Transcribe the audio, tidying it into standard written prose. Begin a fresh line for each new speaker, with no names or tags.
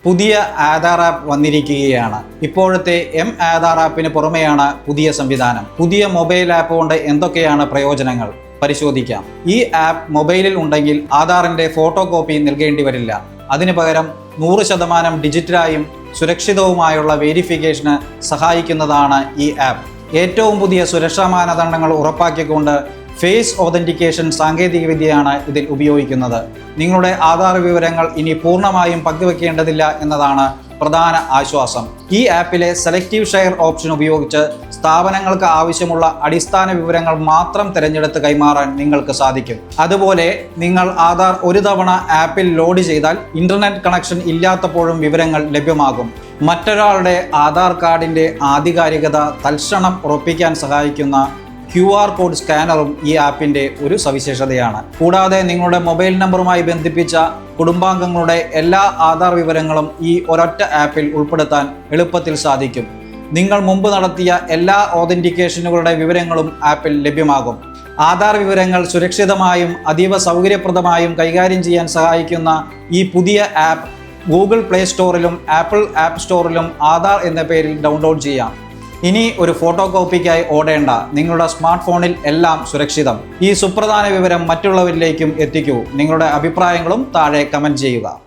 പുതിയ ആധാർ ആപ്പ് വന്നിരിക്കുകയാണ്. ഇപ്പോഴത്തെ ആധാർ ആപ്പിന് പുറമെയാണ് പുതിയ സംവിധാനം. പുതിയ മൊബൈൽ ആപ്പ് കൊണ്ട് എന്തൊക്കെയാണ് പ്രയോജനങ്ങൾ പരിശോധിക്കാം. ഈ ആപ്പ് മൊബൈലിൽ ഉണ്ടെങ്കിൽ ആധാറിന്റെ ഫോട്ടോ കോപ്പി നൽകേണ്ടി വരില്ല. അതിനു പകരം 100% ഡിജിറ്റലായും സുരക്ഷിതവുമായുള്ള വെരിഫിക്കേഷന് സഹായിക്കുന്നതാണ് ഈ ആപ്പ്. ഏറ്റവും പുതിയ സുരക്ഷാ മാനദണ്ഡങ്ങൾ ഉറപ്പാക്കിക്കൊണ്ട് ഫേസ് ഓതന്റിക്കേഷൻ സാങ്കേതികവിദ്യയാണ് ഇതിൽ ഉപയോഗിക്കുന്നത്. നിങ്ങളുടെ ആധാർ വിവരങ്ങൾ ഇനി പൂർണ്ണമായും പങ്കുവെക്കേണ്ടതില്ല എന്നതാണ് പ്രധാന ആശ്വാസം. ഈ ആപ്പിലെ സെലക്റ്റീവ് ഷെയർ ഓപ്ഷൻ ഉപയോഗിച്ച് സ്ഥാപനങ്ങൾക്ക് ആവശ്യമുള്ള അടിസ്ഥാന വിവരങ്ങൾ മാത്രം തിരഞ്ഞെടുത്ത് കൈമാറാൻ നിങ്ങൾക്ക് സാധിക്കും. അതുപോലെ നിങ്ങൾ ആധാർ ഒരു തവണ ആപ്പിൽ ലോഡ് ചെയ്താൽ ഇന്റർനെറ്റ് കണക്ഷൻ ഇല്ലാത്തപ്പോഴും വിവരങ്ങൾ ലഭ്യമാകും. മറ്റൊരാളുടെ ആധാർ കാർഡിന്റെ ആധികാരികത തൽക്ഷണം ഉറപ്പിക്കാൻ സഹായിക്കുന്ന QR കോഡ് സ്കാനറും ഈ ആപ്പിന്റെ ഒരു സവിശേഷതയാണ്. കൂടാതെ നിങ്ങളുടെ മൊബൈൽ നമ്പറുമായി ബന്ധിപ്പിച്ച കുടുംബാംഗങ്ങളുടെ എല്ലാ ആധാർ വിവരങ്ങളും ഈ ഒരൊറ്റ ആപ്പിൽ ഉൾപ്പെടുത്താൻ എളുപ്പത്തിൽ സാധിക്കും. നിങ്ങൾ മുമ്പ് നടത്തിയ എല്ലാ ഓതന്റിക്കേഷനുകളുടെ വിവരങ്ങളും ആപ്പിൽ ലഭ്യമാകും. ആധാർ വിവരങ്ങൾ സുരക്ഷിതമായും അതീവ സൗകര്യപ്രദമായും കൈകാര്യം ചെയ്യാൻ സഹായിക്കുന്ന ഈ പുതിയ ആപ്പ് ഗൂഗിൾ പ്ലേ സ്റ്റോറിലും ആപ്പിൾ ആപ്പ് സ്റ്റോറിലും ആധാർ എന്ന പേരിൽ ഡൗൺലോഡ് ചെയ്യാം. ഇനി ഒരു ഫോട്ടോ കോപ്പിക്കായി ഓടേണ്ട. നിങ്ങളുടെ സ്മാർട്ട് ഫോണിൽ എല്ലാം സുരക്ഷിതം. ഈ സുപ്രധാന വിവരം മറ്റുള്ളവരിലേക്കും എത്തിക്കൂ. നിങ്ങളുടെ അഭിപ്രായങ്ങളും താഴെ കമന്റ് ചെയ്യുക.